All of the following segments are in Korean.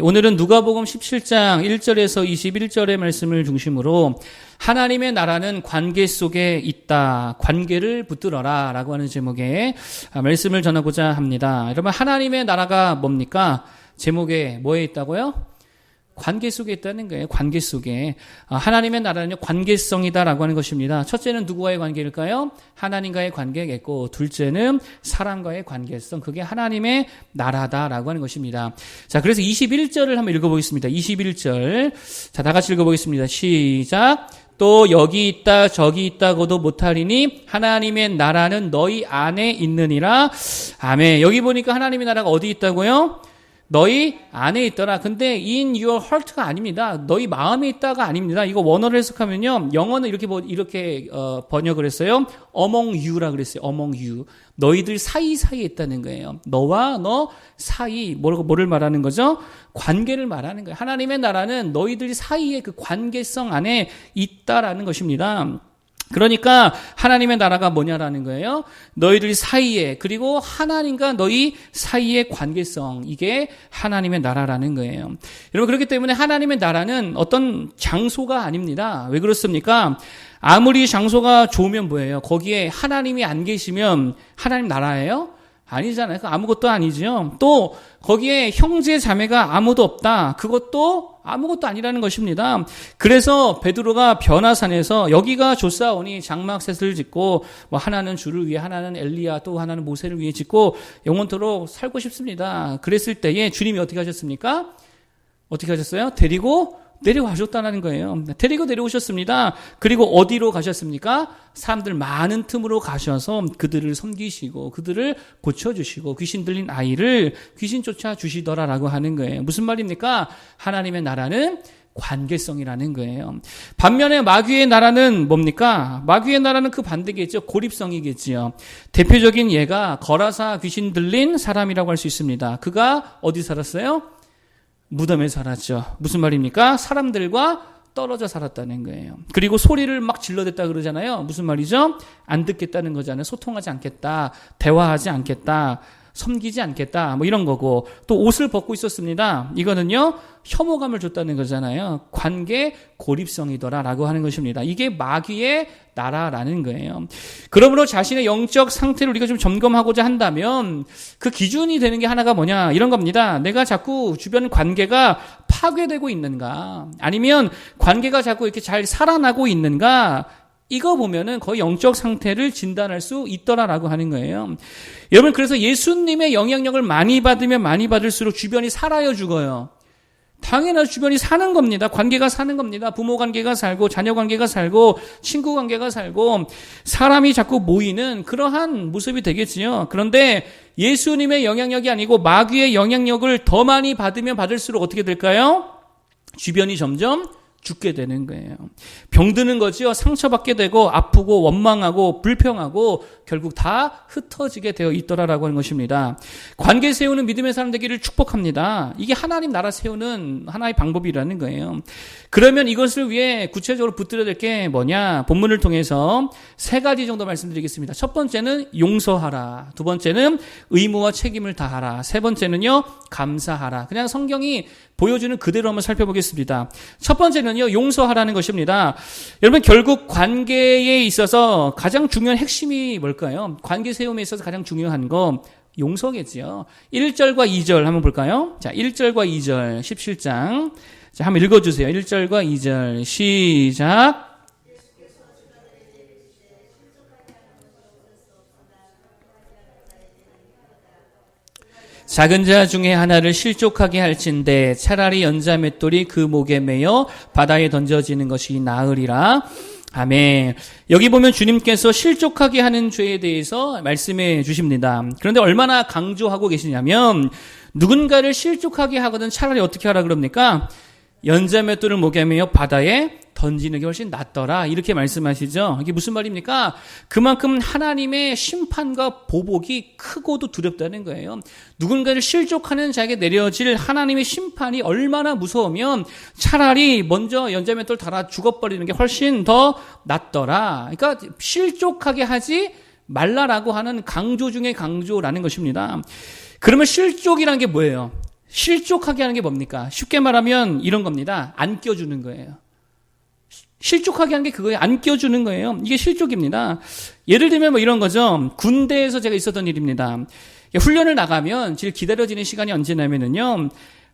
오늘은 누가복음 17장 1절에서 21절의 말씀을 중심으로 하나님의 나라는 관계 속에 있다. 관계를 붙들어라 라고 하는 제목의 말씀을 전하고자 합니다. 여러분, 하나님의 나라가 뭡니까? 제목에 뭐에 있다고요? 관계 속에 있다는 거예요. 관계 속에. 하나님의 나라는 관계성이다라고 하는 것입니다. 첫째는 누구와의 관계일까요? 하나님과의 관계겠고, 둘째는 사람과의 관계성. 그게 하나님의 나라다라고 하는 것입니다. 자, 그래서 21절을 한번 읽어보겠습니다. 21절. 자, 다 같이 읽어보겠습니다. 시작. 또 여기 있다 저기 있다고도 못하리니 하나님의 나라는 너희 안에 있느니라. 아멘. 여기 보니까 하나님의 나라가 어디 있다고요? 너희 안에 있더라. 근데 in your heart가 아닙니다. 너희 마음에 있다가 아닙니다. 이거 원어를 해석하면요, 영어는 이렇게 번역을 했어요. among you라 그랬어요. among you. 너희들 사이사이에 있다는 거예요. 너와 너 사이. 뭐를 말하는 거죠? 관계를 말하는 거예요. 하나님의 나라는 너희들 사이의 그 관계성 안에 있다라는 것입니다. 그러니까 하나님의 나라가 뭐냐라는 거예요. 너희들 사이에, 그리고 하나님과 너희 사이의 관계성, 이게 하나님의 나라라는 거예요. 여러분, 그렇기 때문에 하나님의 나라는 어떤 장소가 아닙니다. 왜 그렇습니까? 아무리 장소가 좋으면 뭐예요? 거기에 하나님이 안 계시면 하나님 나라예요? 아니잖아요. 아무것도 아니죠. 또 거기에 형제 자매가 아무도 없다. 그것도 아무것도 아니라는 것입니다. 그래서 베드로가 변화산에서 여기가 좋사오니 장막셋을 짓고 하나는 주를 위해, 하나는 엘리야, 또 하나는 모세를 위해 짓고 영원토록 살고 싶습니다. 그랬을 때에 주님이 어떻게 하셨습니까? 어떻게 하셨어요? 데리고 내려가셨다는 거예요. 데리고 내려오셨습니다. 그리고 어디로 가셨습니까? 사람들 많은 틈으로 가셔서 그들을 섬기시고 그들을 고쳐주시고 귀신 들린 아이를 귀신 쫓아주시더라라고 하는 거예요. 무슨 말입니까? 하나님의 나라는 관계성이라는 거예요. 반면에 마귀의 나라는 뭡니까? 마귀의 나라는 그 반대겠죠. 고립성이겠지요. 대표적인 예가 거라사 귀신 들린 사람이라고 할 수 있습니다. 그가 어디 살았어요? 무덤에 살았죠. 무슨 말입니까? 사람들과 떨어져 살았다는 거예요. 그리고 소리를 막 질러댔다 그러잖아요. 무슨 말이죠? 안 듣겠다는 거잖아요. 소통하지 않겠다. 대화하지 않겠다. 섬기지 않겠다. 이런 거고. 또 옷을 벗고 있었습니다. 이거는요, 혐오감을 줬다는 거잖아요. 관계 고립성이더라라고 하는 것입니다. 이게 마귀의 나라라는 거예요. 그러므로 자신의 영적 상태를 우리가 좀 점검하고자 한다면 그 기준이 되는 게 하나가 뭐냐, 이런 겁니다. 내가 자꾸 주변 관계가 파괴되고 있는가, 아니면 관계가 자꾸 이렇게 잘 살아나고 있는가, 이거 보면은 거의 영적 상태를 진단할 수 있더라라고 하는 거예요. 여러분, 그래서 예수님의 영향력을 많이 받으면 많이 받을수록 주변이 살아요, 죽어요? 당연하죠. 주변이 사는 겁니다. 관계가 사는 겁니다. 부모 관계가 살고, 자녀 관계가 살고, 친구 관계가 살고, 사람이 자꾸 모이는 그러한 모습이 되겠지요. 그런데 예수님의 영향력이 아니고 마귀의 영향력을 더 많이 받으면 받을수록 어떻게 될까요? 주변이 점점 죽게 되는 거예요. 병드는 거지요. 상처받게 되고 아프고 원망하고 불평하고 결국 다 흩어지게 되어 있더라라고 하는 것입니다. 관계 세우는 믿음의 사람 되기를 축복합니다. 이게 하나님 나라 세우는 하나의 방법이라는 거예요. 그러면 이것을 위해 구체적으로 붙들어야 될 게 뭐냐? 본문을 통해서 세 가지 정도 말씀드리겠습니다. 첫 번째는 용서하라. 두 번째는 의무와 책임을 다하라. 세 번째는요, 감사하라. 그냥 성경이 보여주는 그대로 한번 살펴보겠습니다. 첫 번째는요, 용서하라는 것입니다. 여러분, 결국 관계에 있어서 가장 중요한 핵심이 뭘까요? 관계 세움에 있어서 가장 중요한 거 용서겠지요. 1절과 2절 한번 볼까요? 자, 1절과 2절 17장. 자, 한번 읽어주세요. 1절과 2절 시작. 작은 자 중에 하나를 실족하게 할진대 차라리 연자 맷돌이 그 목에 매여 바다에 던져지는 것이 나으리라. 아멘. 여기 보면 주님께서 실족하게 하는 죄에 대해서 말씀해 주십니다. 그런데 얼마나 강조하고 계시냐면, 누군가를 실족하게 하거든 차라리 어떻게 하라 그럽니까? 연자 맷돌을 목에 매여 바다에 던지는 게 훨씬 낫더라, 이렇게 말씀하시죠. 이게 무슨 말입니까? 그만큼 하나님의 심판과 보복이 크고도 두렵다는 거예요. 누군가를 실족하는 자에게 내려질 하나님의 심판이 얼마나 무서우면 차라리 먼저 연자맷돌 달아 죽어버리는 게 훨씬 더 낫더라. 그러니까 실족하게 하지 말라라고 하는 강조 중에 강조라는 것입니다. 그러면 실족이라는 게 뭐예요? 실족하게 하는 게 뭡니까? 쉽게 말하면 이런 겁니다. 안 껴주는 거예요. 실족하게 하는 게 그거예요. 안 껴주는 거예요. 이게 실족입니다. 예를 들면 뭐 이런 거죠. 군대에서 제가 있었던 일입니다. 훈련을 나가면 제일 기다려지는 시간이 언제냐면요.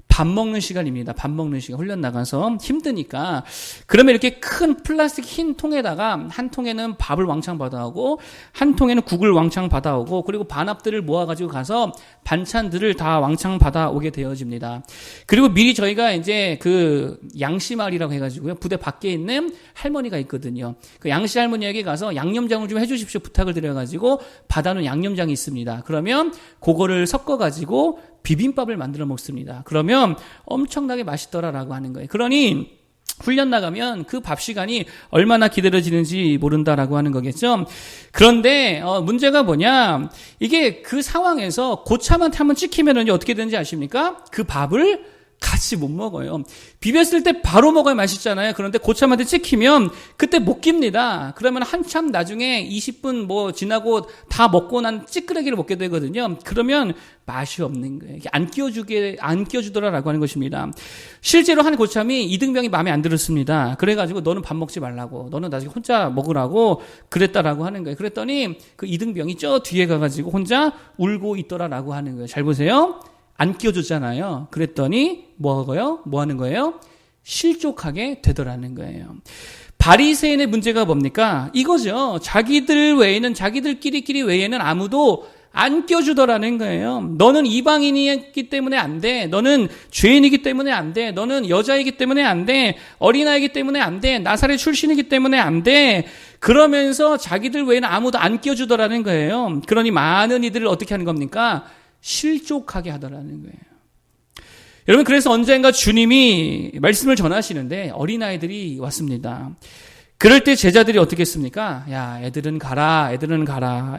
밥 먹는 시간입니다. 밥 먹는 시간. 훈련 나가서 힘드니까. 그러면 이렇게 큰 플라스틱 흰 통에다가 한 통에는 밥을 왕창 받아오고 한 통에는 국을 왕창 받아오고 그리고 반합들을 모아가지고 가서 반찬들을 다 왕창 받아오게 되어집니다. 그리고 미리 저희가 이제 그 양씨말이라고 해가지고요. 부대 밖에 있는 할머니가 있거든요. 그 양씨 할머니에게 가서 양념장을 좀 해주십시오 부탁을 드려가지고 받아놓은 양념장이 있습니다. 그러면 그거를 섞어가지고 비빔밥을 만들어 먹습니다. 그러면 엄청나게 맛있더라라고 하는 거예요. 그러니 훈련 나가면 그 밥 시간이 얼마나 기다려지는지 모른다라고 하는 거겠죠. 그런데 문제가 뭐냐? 이게 그 상황에서 고참한테 한번 찍히면은 어떻게 되는지 아십니까? 그 밥을 같이 못 먹어요. 비볐을 때 바로 먹어야 맛있잖아요. 그런데 고참한테 찍히면 그때 못 깁니다. 그러면 한참 나중에 20분 뭐 지나고 다 먹고 난 찌끄레기를 먹게 되거든요. 그러면 맛이 없는 거예요. 안 끼워주더라라고 하는 것입니다. 실제로 한 고참이 이등병이 마음에 안 들었습니다. 그래가지고 너는 밥 먹지 말라고, 너는 나중에 혼자 먹으라고 그랬다라고 하는 거예요. 그랬더니 그 이등병이 저 뒤에 가가지고 혼자 울고 있더라라고 하는 거예요. 잘 보세요. 안 끼워줬잖아요. 그랬더니 뭐 하는 거예요? 실족하게 되더라는 거예요. 바리새인의 문제가 뭡니까? 이거죠. 자기들끼리 외에는 아무도 안 껴주더라는 거예요. 너는 이방인이기 때문에 안 돼. 너는 죄인이기 때문에 안 돼. 너는 여자이기 때문에 안 돼. 어린아이기 때문에 안 돼. 나사렛 출신이기 때문에 안 돼. 그러면서 자기들 외에는 아무도 안 껴주더라는 거예요. 그러니 많은 이들을 어떻게 하는 겁니까? 실족하게 하더라는 거예요. 여러분, 그래서 언젠가 주님이 말씀을 전하시는데 어린아이들이 왔습니다. 그럴 때 제자들이 어떻게 했습니까? 야, 애들은 가라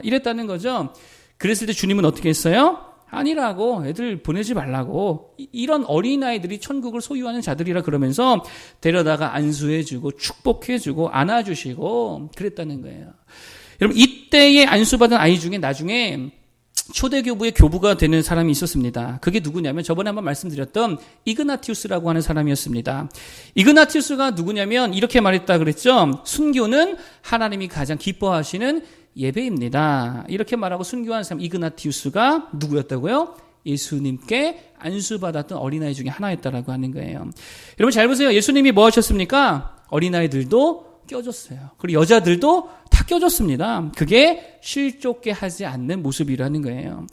이랬다는 거죠. 그랬을 때 주님은 어떻게 했어요? 아니라고, 애들 보내지 말라고. 이런 어린아이들이 천국을 소유하는 자들이라 그러면서 데려다가 안수해주고 축복해주고 안아주시고 그랬다는 거예요. 여러분, 이때에 안수받은 아이 중에 나중에 초대교부의 교부가 되는 사람이 있었습니다. 그게 누구냐면 저번에 한번 말씀드렸던 이그나티우스라고 하는 사람이었습니다. 이그나티우스가 누구냐면 이렇게 말했다 그랬죠. 순교는 하나님이 가장 기뻐하시는 예배입니다. 이렇게 말하고 순교한 사람 이그나티우스가 누구였다고요? 예수님께 안수받았던 어린아이 중에 하나였다라고 하는 거예요. 여러분 잘 보세요. 예수님이 뭐 하셨습니까? 어린아이들도 껴줬어요. 그리고 여자들도 다 껴줬습니다. 그게 실족게 하지 않는 모습이라는 거예요.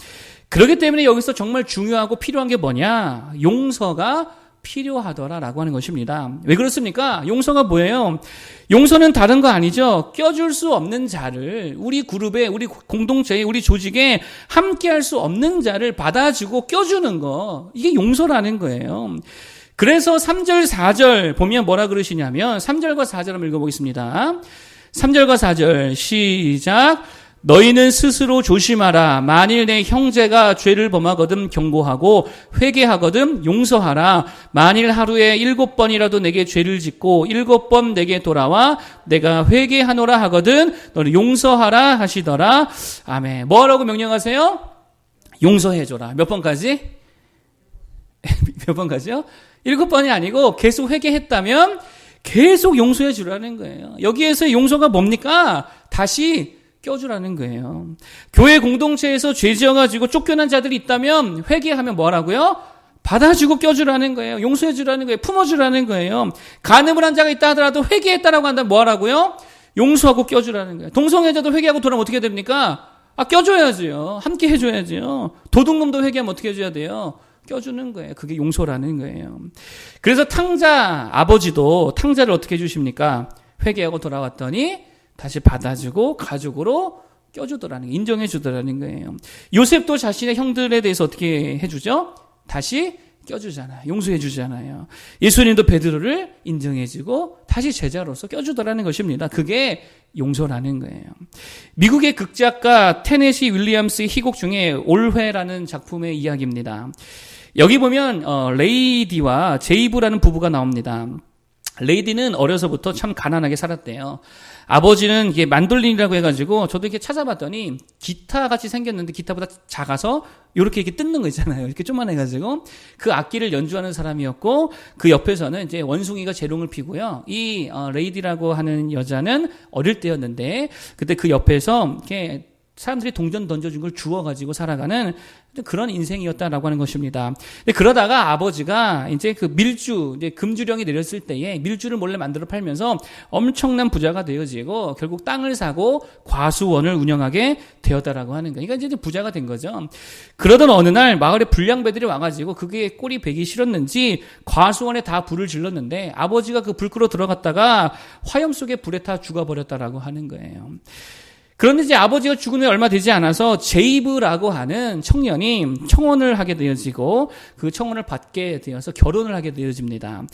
그렇기 때문에 여기서 정말 중요하고 필요한 게 뭐냐? 용서가 필요하더라라고 하는 것입니다. 왜 그렇습니까? 용서가 뭐예요? 용서는 다른 거 아니죠. 껴줄 수 없는 자를 우리 그룹에, 우리 공동체에, 우리 조직에 함께 할 수 없는 자를 받아주고 껴주는 거. 이게 용서라는 거예요. 그래서 3절, 4절 보면 뭐라 그러시냐면 3절과 4절 한번 읽어보겠습니다. 3절과 4절 시작. 너희는 스스로 조심하라. 만일 내 형제가 죄를 범하거든 경고하고 회개하거든 용서하라. 만일 하루에 7번이라도 내게 죄를 짓고 7번 내게 돌아와 내가 회개하노라 하거든 너는 용서하라 하시더라. 아멘. 뭐라고 명령하세요? 용서해줘라. 몇 번까지? 몇 번까지요? 7번이 아니고 계속 회개했다면 계속 용서해 주라는 거예요. 여기에서 용서가 뭡니까? 다시 껴주라는 거예요. 교회 공동체에서 죄 지어가지고 쫓겨난 자들이 있다면 회개하면 뭐라고요? 받아주고 껴주라는 거예요. 용서해 주라는 거예요. 품어주라는 거예요. 간음을 한 자가 있다 하더라도 회개했다라고 한다면 뭐라고요? 용서하고 껴주라는 거예요. 동성애자도 회개하고 돌아오면 어떻게 됩니까? 껴줘야지요. 함께 해줘야지요. 도둑놈도 회개하면 어떻게 해줘야 돼요? 껴주는 거예요. 그게 용서라는 거예요. 그래서 탕자 아버지도 탕자를 어떻게 해주십니까? 회개하고 돌아왔더니 다시 받아주고 가족으로 껴주더라는 거예요. 인정해주더라는 거예요. 요셉도 자신의 형들에 대해서 어떻게 해주죠? 다시 껴주잖아요. 용서해주잖아요. 예수님도 베드로를 인정해주고 다시 제자로서 껴주더라는 것입니다. 그게 용서라는 거예요. 미국의 극작가 테네시 윌리엄스의 희곡 중에 올회라는 작품의 이야기입니다. 여기 보면 레이디와 제이브라는 부부가 나옵니다. 레이디는 어려서부터 참 가난하게 살았대요. 아버지는 이게 만돌린이라고 해가지고 저도 이렇게 찾아봤더니 기타 같이 생겼는데 기타보다 작아서 이렇게 뜯는 거 있잖아요. 이렇게 조그만해가지고 그 악기를 연주하는 사람이었고 그 옆에서는 이제 원숭이가 재롱을 피고요. 이 레이디라고 하는 여자는 어릴 때였는데 그때 그 옆에서 이렇게 사람들이 동전 던져준 걸 주워가지고 살아가는 그런 인생이었다라고 하는 것입니다. 근데 그러다가 아버지가 이제 그 밀주, 이제 금주령이 내렸을 때에 밀주를 몰래 만들어 팔면서 엄청난 부자가 되어지고 결국 땅을 사고 과수원을 운영하게 되었다라고 하는 거예요. 그러니까 이제 부자가 된 거죠. 그러던 어느 날 마을에 불량배들이 와가지고 그게 꼴이 배기 싫었는지 과수원에 다 불을 질렀는데 아버지가 그 불 끄러 들어갔다가 화염 속에 불에 타 죽어버렸다라고 하는 거예요. 그런데 이제 아버지가 죽은 후에 얼마 되지 않아서 제이브라고 하는 청년이 청혼을 하게 되어지고 그 청혼을 받게 되어서 결혼을 하게 되어집니다.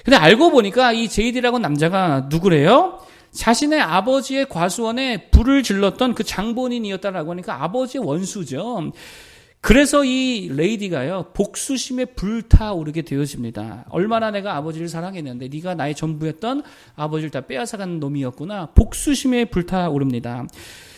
근데 알고 보니까 이 제이드라고 남자가 누구래요? 자신의 아버지의 과수원에 불을 질렀던 그 장본인이었다라고 하니까 아버지의 원수죠. 그래서 이 레이디가요 복수심에 불타오르게 되어집니다. 얼마나 내가 아버지를 사랑했는데 네가 나의 전부였던 아버지를 다 빼앗아간 놈이었구나. 복수심에 불타오릅니다.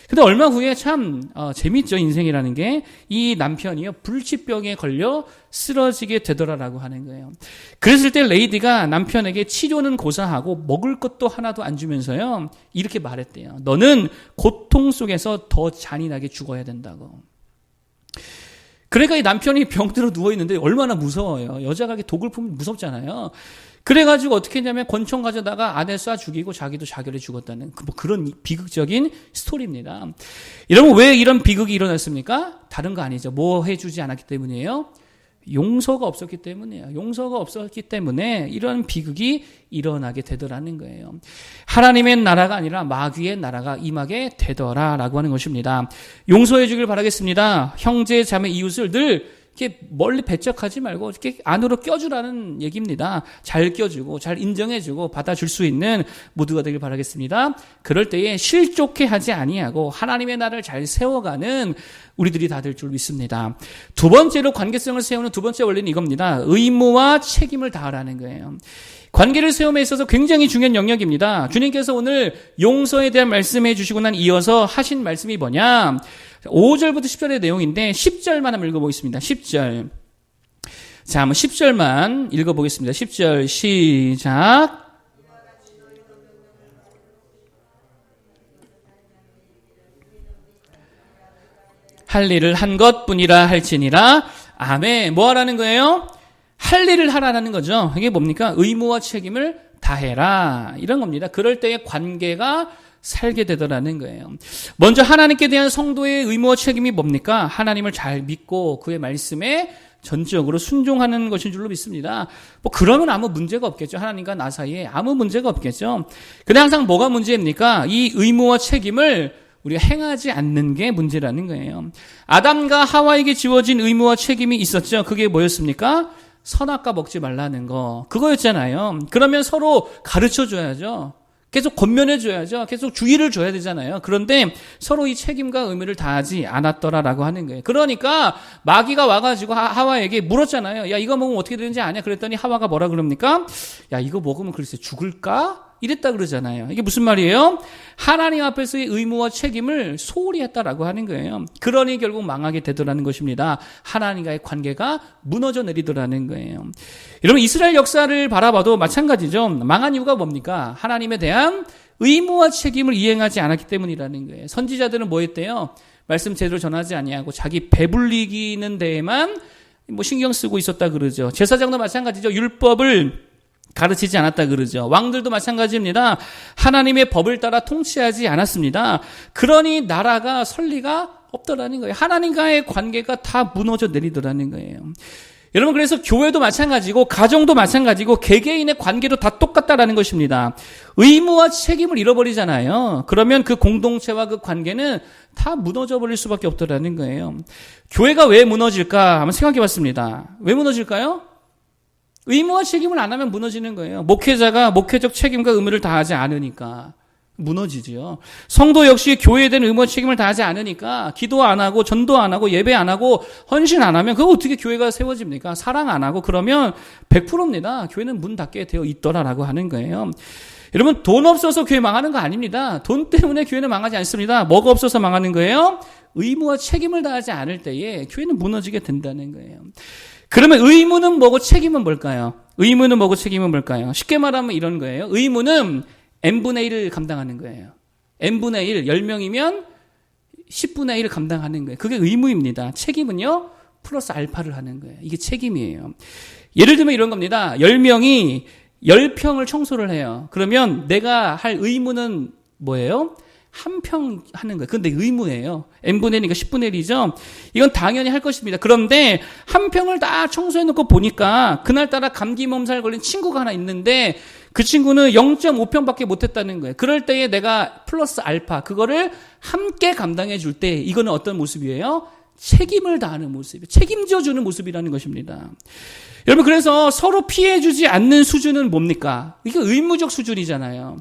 근데 얼마 후에 참 재밌죠. 인생이라는 게 이 남편이요 불치병에 걸려 쓰러지게 되더라라고 하는 거예요. 그랬을 때 레이디가 남편에게 치료는 고사하고 먹을 것도 하나도 안 주면서요 이렇게 말했대요. 너는 고통 속에서 더 잔인하게 죽어야 된다고. 그러니까 이 남편이 병들어 누워있는데 얼마나 무서워요. 여자가 독을 품으면 무섭잖아요. 그래가지고 어떻게 했냐면 권총 가져다가 아내 쏴 죽이고 자기도 자결해 죽었다는 그런 비극적인 스토리입니다. 여러분 왜 이런 비극이 일어났습니까? 다른 거 아니죠. 뭐 해주지 않았기 때문이에요? 용서가 없었기 때문이에요. 용서가 없었기 때문에 이런 비극이 일어나게 되더라는 거예요. 하나님의 나라가 아니라 마귀의 나라가 임하게 되더라라고 하는 것입니다. 용서해 주길 바라겠습니다. 형제, 자매, 이웃을 늘 이렇게 멀리 배척하지 말고 이렇게 안으로 껴주라는 얘기입니다. 잘 껴주고 잘 인정해주고 받아줄 수 있는 모두가 되길 바라겠습니다. 그럴 때에 실족해 하지 아니하고 하나님의 나라를 잘 세워가는 우리들이 다 될 줄 믿습니다. 두 번째로 관계성을 세우는 두 번째 원리는 이겁니다. 의무와 책임을 다하라는 거예요. 관계를 세움에 있어서 굉장히 중요한 영역입니다. 주님께서 오늘 용서에 대한 말씀해 주시고 난 이어서 하신 말씀이 뭐냐? 5절부터 10절의 내용인데 10절만 한번 읽어보겠습니다. 10절. 자, 한번 10절만 읽어보겠습니다. 10절 시작. 할 일을 한 것뿐이라 할지니라. 아멘. 뭐 하라는 거예요? 할 일을 하라는 거죠. 이게 뭡니까? 의무와 책임을 다해라. 이런 겁니다. 그럴 때의 관계가 살게 되더라는 거예요. 먼저 하나님께 대한 성도의 의무와 책임이 뭡니까? 하나님을 잘 믿고 그의 말씀에 전적으로 순종하는 것인 줄로 믿습니다. 뭐 그러면 아무 문제가 없겠죠. 하나님과 나 사이에 아무 문제가 없겠죠. 근데 항상 뭐가 문제입니까? 이 의무와 책임을 우리가 행하지 않는 게 문제라는 거예요. 아담과 하와에게 지워진 의무와 책임이 있었죠. 그게 뭐였습니까? 선악과 먹지 말라는 거. 그거였잖아요. 그러면 서로 가르쳐 줘야죠. 계속 권면해 줘야죠. 계속 주의를 줘야 되잖아요. 그런데 서로 이 책임과 의무를 다하지 않았더라라고 하는 거예요. 그러니까 마귀가 와가지고 하와에게 물었잖아요. 야, 이거 먹으면 어떻게 되는지 아냐? 그랬더니 하와가 뭐라 그럽니까? 야, 이거 먹으면 글쎄 죽을까? 이랬다 그러잖아요. 이게 무슨 말이에요? 하나님 앞에서의 의무와 책임을 소홀히 했다라고 하는 거예요. 그러니 결국 망하게 되더라는 것입니다. 하나님과의 관계가 무너져 내리더라는 거예요. 여러분 이스라엘 역사를 바라봐도 마찬가지죠. 망한 이유가 뭡니까? 하나님에 대한 의무와 책임을 이행하지 않았기 때문이라는 거예요. 선지자들은 뭐 했대요? 말씀 제대로 전하지 아니하고 자기 배불리기는 데에만 뭐 신경 쓰고 있었다 그러죠. 제사장도 마찬가지죠. 율법을 가르치지 않았다 그러죠. 왕들도 마찬가지입니다. 하나님의 법을 따라 통치하지 않았습니다. 그러니 나라가 설리가 없더라는 거예요. 하나님과의 관계가 다 무너져 내리더라는 거예요. 여러분 그래서 교회도 마찬가지고 가정도 마찬가지고 개개인의 관계도 다 똑같다라는 것입니다. 의무와 책임을 잃어버리잖아요. 그러면 그 공동체와 그 관계는 다 무너져 버릴 수밖에 없더라는 거예요. 교회가 왜 무너질까 한번 생각해 봤습니다. 왜 무너질까요? 의무와 책임을 안 하면 무너지는 거예요. 목회자가 목회적 책임과 의무를 다하지 않으니까. 무너지죠. 성도 역시 교회에 대한 의무 책임을 다하지 않으니까 기도 안 하고 전도 안 하고 예배 안 하고 헌신 안 하면 그거 어떻게 교회가 세워집니까? 사랑 안 하고 그러면 100%입니다. 교회는 문 닫게 되어 있더라라고 하는 거예요. 여러분 돈 없어서 교회 망하는 거 아닙니다. 돈 때문에 교회는 망하지 않습니다. 뭐가 없어서 망하는 거예요? 의무와 책임을 다하지 않을 때에 교회는 무너지게 된다는 거예요. 그러면 의무는 뭐고 책임은 뭘까요? 의무는 뭐고 책임은 뭘까요? 쉽게 말하면 이런 거예요. 의무는 n분의 1을 감당하는 거예요. n분의 1, 10명이면 10분의 1을 감당하는 거예요. 그게 의무입니다. 책임은요, 플러스 알파를 하는 거예요. 이게 책임이에요. 예를 들면 이런 겁니다. 10명이 10평을 청소를 해요. 그러면 내가 할 의무는 뭐예요? 한 평 하는 거예요. 근데 의무예요. n분의 1이니까 10분의 1이죠. 이건 당연히 할 것입니다. 그런데 한 평을 다 청소해놓고 보니까 그날따라 감기 몸살 걸린 친구가 하나 있는데 그 친구는 0.5평밖에 못했다는 거예요. 그럴 때에 내가 플러스 알파 그거를 함께 감당해 줄 때 이거는 어떤 모습이에요? 책임을 다하는 모습이에요. 책임져 주는 모습이라는 것입니다. 여러분 그래서 서로 피해주지 않는 수준은 뭡니까? 이게 의무적 수준이잖아요.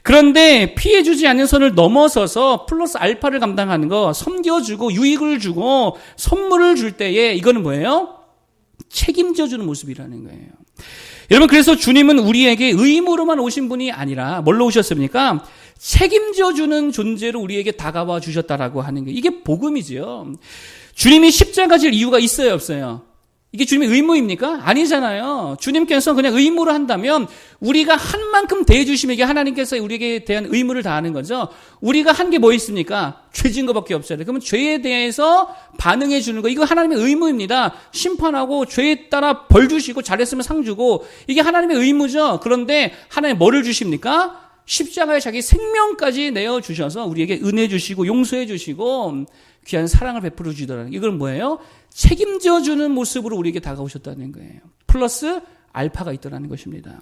그런데 피해주지 않는 선을 넘어서서 플러스 알파를 감당하는 거, 섬겨주고 유익을 주고 선물을 줄 때에 이거는 뭐예요? 책임져 주는 모습이라는 거예요. 여러분 그래서 주님은 우리에게 의무로만 오신 분이 아니라 뭘로 오셨습니까? 책임져 주는 존재로 우리에게 다가와 주셨다라고 하는 거예요. 이게 복음이죠. 주님이 십자가 질 이유가 있어요, 없어요? 이게 주님의 의무입니까? 아니잖아요. 주님께서 그냥 의무로 한다면 우리가 한 만큼 대해주시면 이게 하나님께서 우리에게 대한 의무를 다하는 거죠. 우리가 한 게 뭐 있습니까? 죄진 것밖에 없어요. 그러면 죄에 대해서 반응해 주는 거 이거 하나님의 의무입니다. 심판하고 죄에 따라 벌 주시고 잘했으면 상 주고 이게 하나님의 의무죠. 그런데 하나님 뭐를 주십니까? 십자가에 자기 생명까지 내어주셔서 우리에게 은혜 주시고 용서해 주시고 귀한 사랑을 베풀어 주시더라는 이건 뭐예요? 책임져 주는 모습으로 우리에게 다가오셨다는 거예요. 플러스 알파가 있더라는 것입니다.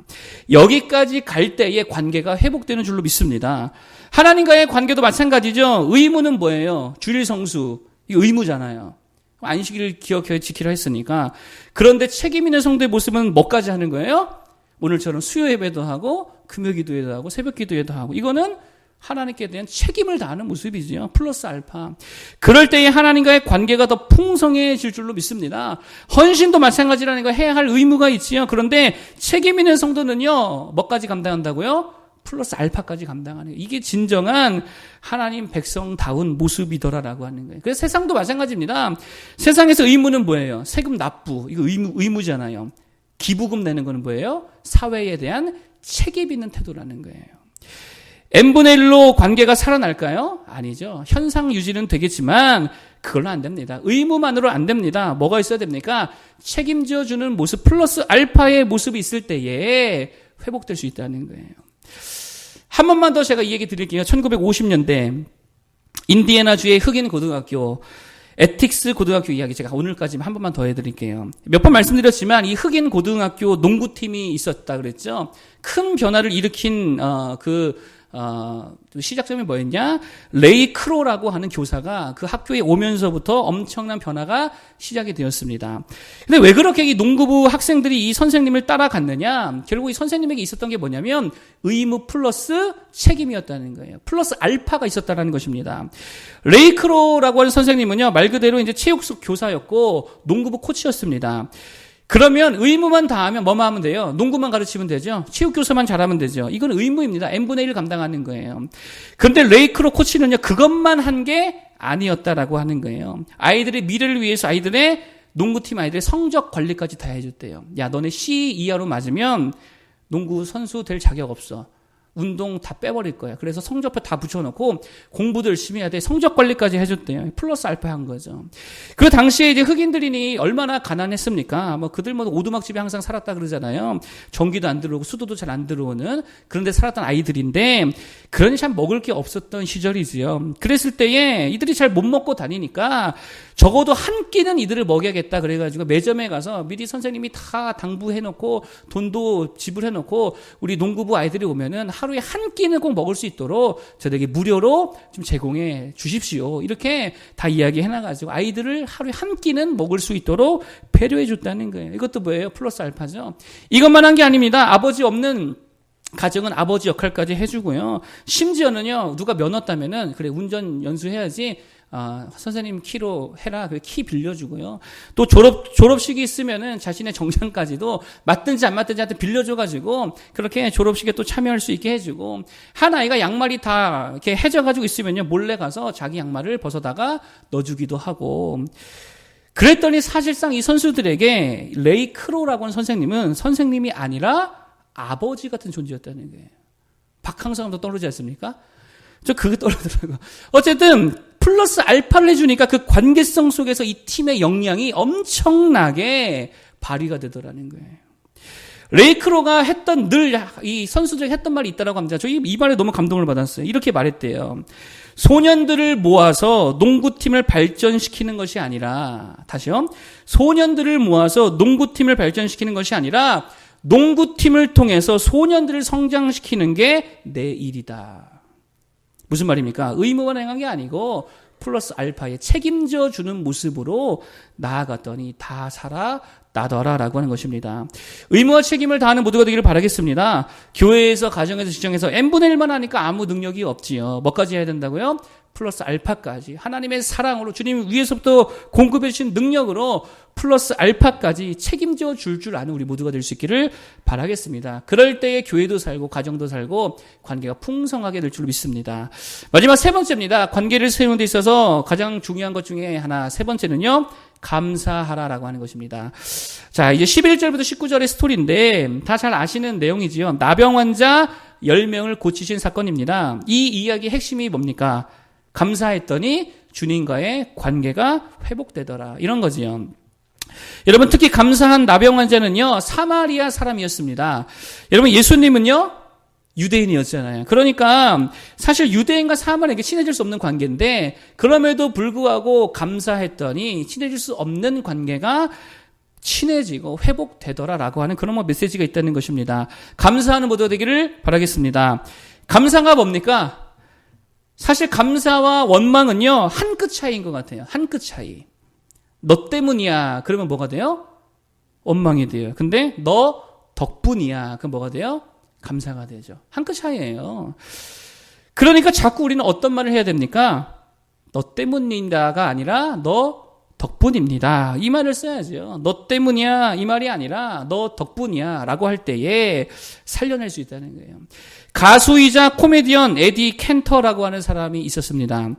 여기까지 갈 때의 관계가 회복되는 줄로 믿습니다. 하나님과의 관계도 마찬가지죠. 의무는 뭐예요? 주일 성수. 이거 의무잖아요. 안식일을 기억해 지키라 했으니까. 그런데 책임 있는 성도의 모습은 뭐까지 하는 거예요? 오늘처럼 수요 예배도 하고 금요 기도회도 하고 새벽 기도회도 하고 이거는 하나님께 대한 책임을 다하는 모습이죠. 플러스 알파. 그럴 때에 하나님과의 관계가 더 풍성해질 줄로 믿습니다. 헌신도 마찬가지라는 거 해야 할 의무가 있지요. 그런데 책임 있는 성도는요. 뭐까지 감당한다고요? 플러스 알파까지 감당하는 거예요. 이게 진정한 하나님 백성다운 모습이더라라고 하는 거예요. 그래서 세상도 마찬가지입니다. 세상에서 의무는 뭐예요? 세금 납부. 이거 의무잖아요. 기부금 내는 거는 뭐예요? 사회에 대한 책임 있는 태도라는 거예요. n분의 1로 관계가 살아날까요? 아니죠. 현상 유지는 되겠지만 그걸로 안 됩니다. 의무만으로 안 됩니다. 뭐가 있어야 됩니까? 책임져 주는 모습 플러스 알파의 모습이 있을 때에 회복될 수 있다는 거예요. 한 번만 더 제가 이 얘기 드릴게요. 1950년대 인디애나주의 흑인 고등학교 에틱스 고등학교 이야기 제가 오늘까지 한 번만 더 해드릴게요. 몇 번 말씀드렸지만 이 흑인 고등학교 농구팀이 있었다 그랬죠. 큰 변화를 일으킨 시작점이 뭐였냐? 레이 크로라고 하는 교사가 그 학교에 오면서부터 엄청난 변화가 시작이 되었습니다. 근데 왜 그렇게 이 농구부 학생들이 이 선생님을 따라갔느냐? 결국 이 선생님에게 있었던 게 뭐냐면 의무 플러스 책임이었다는 거예요. 플러스 알파가 있었다는 것입니다. 레이 크로라고 하는 선생님은요, 말 그대로 이제 체육 교사였고 농구부 코치였습니다. 그러면 의무만 다하면 뭐만 하면 돼요? 농구만 가르치면 되죠? 체육교사만 잘하면 되죠? 이건 의무입니다. n분의 1을 감당하는 거예요. 그런데 레이크로 코치는요, 그것만 한 게 아니었다라고 하는 거예요. 아이들의 미래를 위해서 아이들의 농구팀 아이들의 성적 관리까지 다 해줬대요. 야, 너네 C 이하로 맞으면 농구 선수 될 자격 없어. 운동 다 빼버릴 거야. 그래서 성적표 다 붙여놓고 공부도 열심히 해야 돼. 성적 관리까지 해줬대요. 플러스 알파 한 거죠. 그 당시에 이제 흑인들이 얼마나 가난했습니까? 그들 오두막집에 항상 살았다 그러잖아요. 전기도 안 들어오고 수도도 잘 안 들어오는 그런데 살았던 아이들인데 그러니 참 먹을 게 없었던 시절이지요. 그랬을 때에 이들이 잘 못 먹고 다니니까 적어도 한 끼는 이들을 먹여야겠다 그래가지고 매점에 가서 미리 선생님이 다 당부해놓고 돈도 지불해놓고 우리 농구부 아이들이 오면은 하루에 한 끼는 꼭 먹을 수 있도록 저에게 무료로 좀 제공해 주십시오. 이렇게 다 이야기해놔가지고 아이들을 하루에 한 끼는 먹을 수 있도록 배려해 줬다는 거예요. 이것도 뭐예요? 플러스 알파죠. 이것만 한 게 아닙니다. 아버지 없는 가정은 아버지 역할까지 해주고요. 심지어는요, 누가 면허 따면은, 그래, 운전 연수해야지, 선생님 키로 해라. 그 키 빌려주고요. 또 졸업식이 있으면은 자신의 정장까지도 맞든지 안 맞든지 하여튼 빌려줘가지고, 그렇게 졸업식에 또 참여할 수 있게 해주고, 한 아이가 양말이 다 이렇게 해져가지고 있으면요, 몰래 가서 자기 양말을 벗어다가 넣어주기도 하고, 그랬더니 사실상 이 선수들에게 레이 크로라고 하는 선생님은 선생님이 아니라 아버지 같은 존재였다는 거예요. 박항서감도 떠오르지 않습니까? 저 그게 떠오르더라고요. 어쨌든 플러스 알파를 해주니까 그 관계성 속에서 이 팀의 역량이 엄청나게 발휘가 되더라는 거예요. 레이크로가 했던 늘 이 선수들이 했던 말이 있다라고 합니다. 저 이 말에 너무 감동을 받았어요. 이렇게 말했대요. 소년들을 모아서 농구팀을 발전시키는 것이 아니라, 다시요. 소년들을 모아서 농구팀을 발전시키는 것이 아니라 농구팀을 통해서 소년들을 성장시키는 게 내 일이다. 무슨 말입니까? 의무만 행한 게 아니고 플러스 알파에 책임져 주는 모습으로 나아갔더니 다 살아 나더라라고 하는 것입니다. 의무와 책임을 다하는 모두가 되기를 바라겠습니다. 교회에서, 가정에서, 직장에서 n분의 1만 하니까 아무 능력이 없지요. 뭐까지 해야 된다고요? 플러스 알파까지. 하나님의 사랑으로 주님 위에서부터 공급해 주신 능력으로 플러스 알파까지 책임져 줄 아는 우리 모두가 될 수 있기를 바라겠습니다. 그럴 때에 교회도 살고 가정도 살고 관계가 풍성하게 될 줄 믿습니다. 마지막 세 번째입니다. 관계를 세우는 데 있어서 가장 중요한 것 중에 하나, 세 번째는요, 감사하라라고 하는 것입니다. 자, 이제 11절부터 19절의 스토리인데 다 잘 아시는 내용이지요. 나병 환자 10명을 고치신 사건입니다. 이 이야기의 핵심이 뭡니까? 감사했더니 주님과의 관계가 회복되더라. 이런 거지요. 여러분, 특히 감사한 나병 환자는요, 사마리아 사람이었습니다. 여러분, 예수님은요, 유대인이었잖아요. 그러니까 사실 유대인과 사마리아에게 친해질 수 없는 관계인데, 그럼에도 불구하고 감사했더니 친해질 수 없는 관계가 친해지고 회복되더라라고 하는 그런 메시지가 있다는 것입니다. 감사하는 모두가 되기를 바라겠습니다. 감사가 뭡니까? 사실 감사와 원망은요, 한 끗 차이인 것 같아요. 한 끗 차이. 너 때문이야. 그러면 뭐가 돼요? 원망이 돼요. 근데 너 덕분이야. 그럼 뭐가 돼요? 감사가 되죠. 한 끗 차이예요. 그러니까 자꾸 우리는 어떤 말을 해야 됩니까? 너 때문이다가 아니라 너 덕분입니다. 이 말을 써야죠. 너 때문이야 이 말이 아니라 너 덕분이야 라고 할 때에 살려낼 수 있다는 거예요. 가수이자 코미디언 에디 켄터라고 하는 사람이 있었습니다.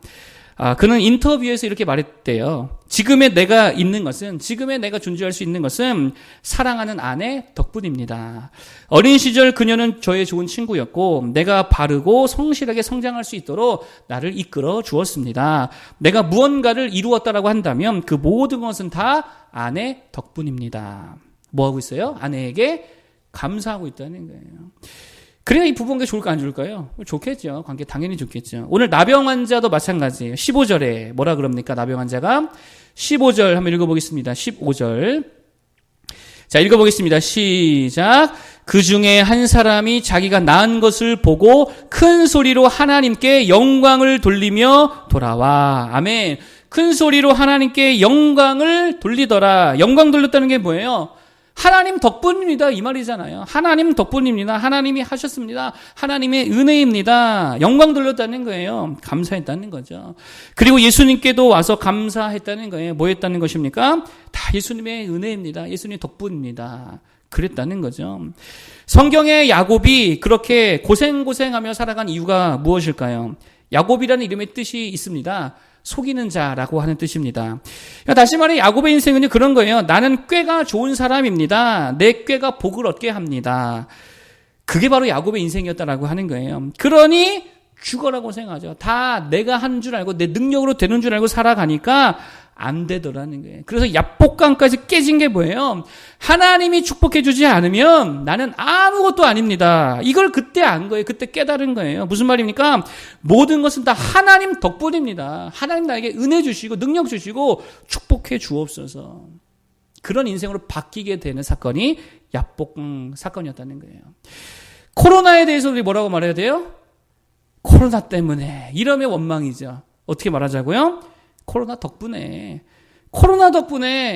그는 인터뷰에서 이렇게 말했대요. 지금의 내가 있는 것은, 지금의 내가 존재할 수 있는 것은 사랑하는 아내 덕분입니다. 어린 시절 그녀는 저의 좋은 친구였고 내가 바르고 성실하게 성장할 수 있도록 나를 이끌어 주었습니다. 내가 무언가를 이루었다라고 한다면 그 모든 것은 다 아내 덕분입니다. 뭐 하고 있어요? 아내에게 감사하고 있다는 거예요. 그래야 이 부부관계 좋을까 안 좋을까요? 좋겠죠. 관계 당연히 좋겠죠. 오늘 나병 환자도 마찬가지예요. 15절에 뭐라 그럽니까? 나병 환자가 15절 한번 읽어보겠습니다. 15절. 자, 읽어보겠습니다. 시작. 그 중에 한 사람이 자기가 낳은 것을 보고 큰 소리로 하나님께 영광을 돌리며 돌아와. 아멘. 큰 소리로 하나님께 영광을 돌리더라. 영광 돌렸다는 게 뭐예요? 하나님 덕분입니다. 이 말이잖아요. 하나님 덕분입니다. 하나님이 하셨습니다. 하나님의 은혜입니다. 영광 돌렸다는 거예요. 감사했다는 거죠. 그리고 예수님께도 와서 감사했다는 거예요. 뭐 했다는 것입니까? 다 예수님의 은혜입니다. 예수님 덕분입니다. 그랬다는 거죠. 성경의 야곱이 그렇게 고생하며 살아간 이유가 무엇일까요? 야곱이라는 이름의 뜻이 있습니다. 속이는 자라고 하는 뜻입니다. 그러니까 다시 말해 야곱의 인생은 그런 거예요. 나는 꾀가 좋은 사람입니다. 내 꾀가 복을 얻게 합니다. 그게 바로 야곱의 인생이었다라고 하는 거예요. 그러니 죽어라고 생각하죠. 다 내가 한 줄 알고 내 능력으로 되는 줄 알고 살아가니까 안 되더라는 거예요. 그래서 야복강까지 깨진 게 뭐예요? 하나님이 축복해 주지 않으면 나는 아무것도 아닙니다. 이걸 그때 안 거예요. 그때 깨달은 거예요. 무슨 말입니까? 모든 것은 다 하나님 덕분입니다. 하나님 나에게 은혜 주시고 능력 주시고 축복해 주옵소서. 그런 인생으로 바뀌게 되는 사건이 야복강 사건이었다는 거예요. 코로나에 대해서 우리 뭐라고 말해야 돼요? 코로나 때문에. 이러면 원망이죠. 어떻게 말하자고요? 코로나 덕분에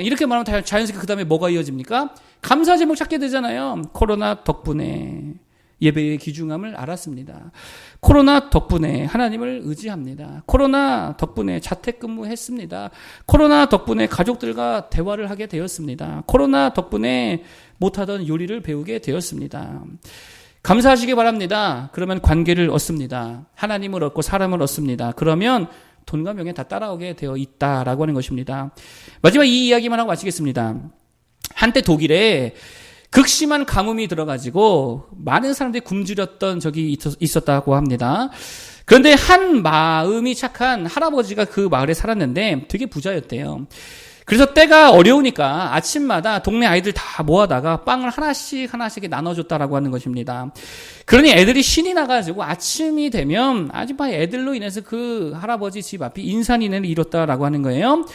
이렇게 말하면 자연스럽게 그 다음에 뭐가 이어집니까? 감사 제목 찾게 되잖아요. 코로나 덕분에. 예배의 귀중함을 알았습니다. 코로나 덕분에 하나님을 의지합니다. 코로나 덕분에 자택근무했습니다. 코로나 덕분에 가족들과 대화를 하게 되었습니다. 코로나 덕분에 못하던 요리를 배우게 되었습니다. 감사하시기 바랍니다. 그러면 관계를 얻습니다. 하나님을 얻고 사람을 얻습니다. 그러면 돈과 명예 다 따라오게 되어 있다라고 하는 것입니다. 마지막 이 이야기만 하고 마치겠습니다. 한때 독일에 극심한 가뭄이 들어가지고 많은 사람들이 굶주렸던 적이 있었다고 합니다. 그런데 한 마음이 착한 할아버지가 그 마을에 살았는데 되게 부자였대요. 그래서 때가 어려우니까 아침마다 동네 아이들 다 모아다가 빵을 하나씩 나눠줬다라고 하는 것입니다. 그러니 애들이 신이 나가지고 아침이 되면 아줌마 애들로 인해서 그 할아버지 집 앞이 인산인해를 이뤘다라고 하는 거예요.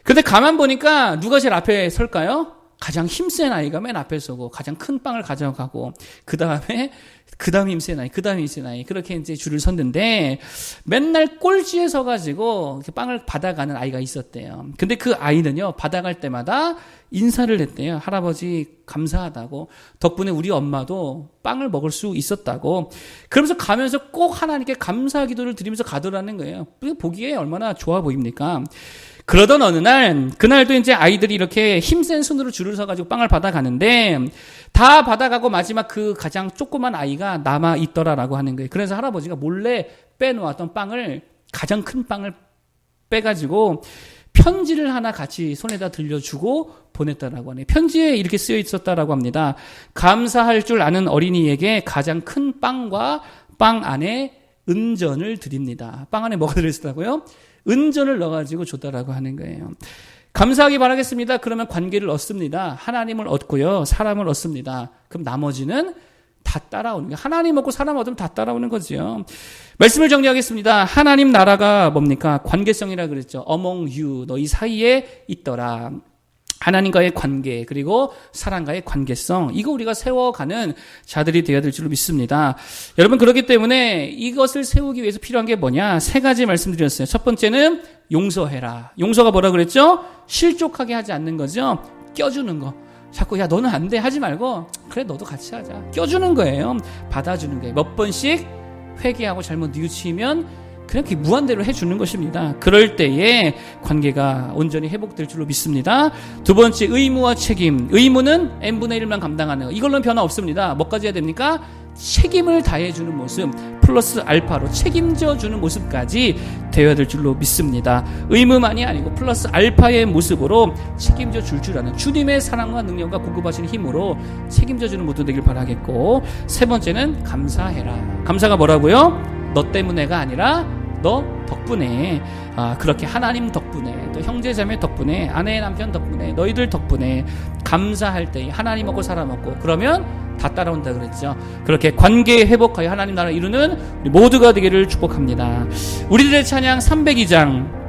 근데 가만 보니까 누가 제일 앞에 설까요? 가장 힘센 아이가 맨 앞에 서고 가장 큰 빵을 가져가고 그 다음 힘센 아이, 그렇게 이제 줄을 섰는데 맨날 꼴찌에 서가지고 빵을 받아가는 아이가 있었대요. 근데 그 아이는요, 받아갈 때마다 인사를 했대요. 할아버지 감사하다고. 덕분에 우리 엄마도 빵을 먹을 수 있었다고. 그러면서 가면서 꼭 하나님께 감사 기도를 드리면서 가더라는 거예요. 보기에 얼마나 좋아 보입니까? 그러던 어느 날, 그날도 이제 아이들이 이렇게 힘센 손으로 줄을 서가지고 빵을 받아가는데, 다 받아가고 마지막 그 가장 조그만 아이가 남아있더라라고 하는 거예요. 그래서 할아버지가 몰래 빼놓았던 빵을, 가장 큰 빵을 빼가지고, 편지를 하나 같이 손에다 들려주고 보냈다라고 하네요. 편지에 이렇게 쓰여 있었다라고 합니다. 감사할 줄 아는 어린이에게 가장 큰 빵과 빵 안에 은전을 드립니다. 빵 안에 뭐가 들어있었다고요? 은전을 넣어가지고 줬다라고 하는 거예요. 감사하기 바라겠습니다. 그러면 관계를 얻습니다. 하나님을 얻고요. 사람을 얻습니다. 그럼 나머지는 다 따라오는 거예요. 하나님 얻고 사람 얻으면 다 따라오는 거죠. 말씀을 정리하겠습니다. 하나님 나라가 뭡니까? 관계성이라 그랬죠. among you, 너희 사이에 있더라. 하나님과의 관계, 그리고 사람과의 관계성, 이거 우리가 세워가는 자들이 되어야 될 줄로 믿습니다. 여러분, 그렇기 때문에 이것을 세우기 위해서 필요한 게 뭐냐? 3가지 말씀드렸어요. 첫 번째는 용서해라. 용서가 뭐라 그랬죠? 실족하게 하지 않는 거죠. 껴주는 거. 자꾸 야 너는 안 돼 하지 말고 그래 너도 같이 하자. 껴주는 거예요. 받아주는 거예요. 몇 번씩 회개하고 잘못 뉘우치면 그냥 무한대로 해주는 것입니다. 그럴 때에 관계가 온전히 회복될 줄로 믿습니다. 두 번째, 의무와 책임. 의무는 n분의 1만 감당하는 거. 이걸로는 변화 없습니다. 뭐까지 해야 됩니까? 책임을 다해주는 모습, 플러스 알파로 책임져주는 모습까지 되어야 될 줄로 믿습니다. 의무만이 아니고 플러스 알파의 모습으로 책임져 줄 아는 주님의 사랑과 능력과 공급하시는 힘으로 책임져주는 모두 되길 바라겠고, 3번째는 감사해라. 감사가 뭐라고요? 너 때문에가 아니라 너 덕분에, 그렇게 하나님 덕분에, 또 형제자매 덕분에, 아내 남편 덕분에, 너희들 덕분에 감사할 때 하나님 먹고 사람 먹고 그러면 다 따라온다 그랬죠. 그렇게 관계 회복하여 하나님 나라 이루는 우리 모두가 되기를 축복합니다. 우리들의 찬양 302장